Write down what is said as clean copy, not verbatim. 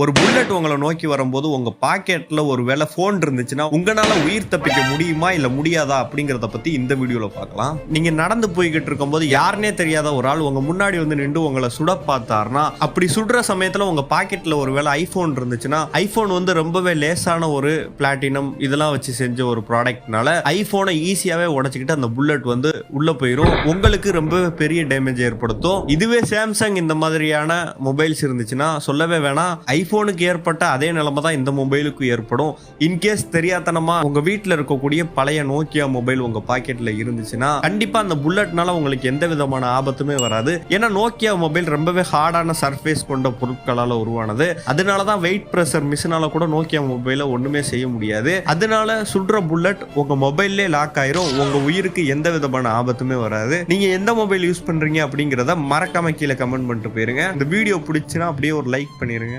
ஒரு புல்லட் உங்களை நோக்கி வரும்போது உங்க பாக்கெட்ல ஒரு வேளை போன் இருந்துச்சுன்னா உங்களால உயிர் தப்பிக்க முடியுமா இல்ல முடியாதா அப்படிங்கறத பத்தி இந்த வீடியோல பார்க்கலாம். நீங்க நடந்து போய்கிட்டு இருக்கும்போது யாருனே தெரியாத ஒரு ஆள் உங்க முன்னாடி வந்து நின்று உங்களை சுட பார்த்தாருன்னா, அப்படி சுடுற சமயத்துல உங்க பாக்கெட்ல ஒரு வேளை ஐபோன் இருந்துச்சுன்னா, ஐபோன் வந்து ரொம்பவே லேசான ஒரு பிளாட்டினம் இதெல்லாம் வச்சு செஞ்ச ஒரு ப்ராடக்ட்னால ஐபோனை ஈஸியாவே உடைச்சுக்கிட்டு அந்த புல்லட் வந்து உள்ள போயிடும். உங்களுக்கு ரொம்பவே பெரிய டேமேஜ் ஏற்படுத்தும். இதுவே சாம்சங் இந்த மாதிரியான மொபைல்ஸ் இருந்துச்சுன்னா சொல்லவே வேணாம், ஐபோனுக்கு ஏற்பட்ட அதே நிலைமை தான் இந்த மொபைலுக்கு ஏற்படும். இன்கேஸ் தெரியாதனமா உங்க வீட்டில் இருக்கக்கூடிய பழைய நோக்கியா மொபைல் உங்க பாக்கெட்ல இருந்துச்சுன்னா கண்டிப்பா அந்த புல்லட்னால உங்களுக்கு எந்த விதமான ஆபத்துமே வராது. ஏன்னா நோக்கியா மொபைல் ரொம்பவே ஹார்டான சர்ஃபேஸ் கொண்ட பொருட்களால உருவானது. அதனாலதான் வெயிட் பிரஷர் மிஷினால கூட நோக்கியா மொபைல ஒண்ணுமே செய்ய முடியாது. அதனால சுடுற புல்லட் உங்க மொபைல்லே லாக் ஆயிரும். உங்க உயிருக்கு எந்த விதமான ஆபத்துமே வராது. நீங்க எந்த மொபைல் யூஸ் பண்றீங்க அப்படிங்கறத மறக்காம கீழே கமெண்ட் பண்ணிட்டு போயிருங்க. இந்த வீடியோ பிடிச்சுன்னா அப்படியே ஒரு லைக் பண்ணிருங்க.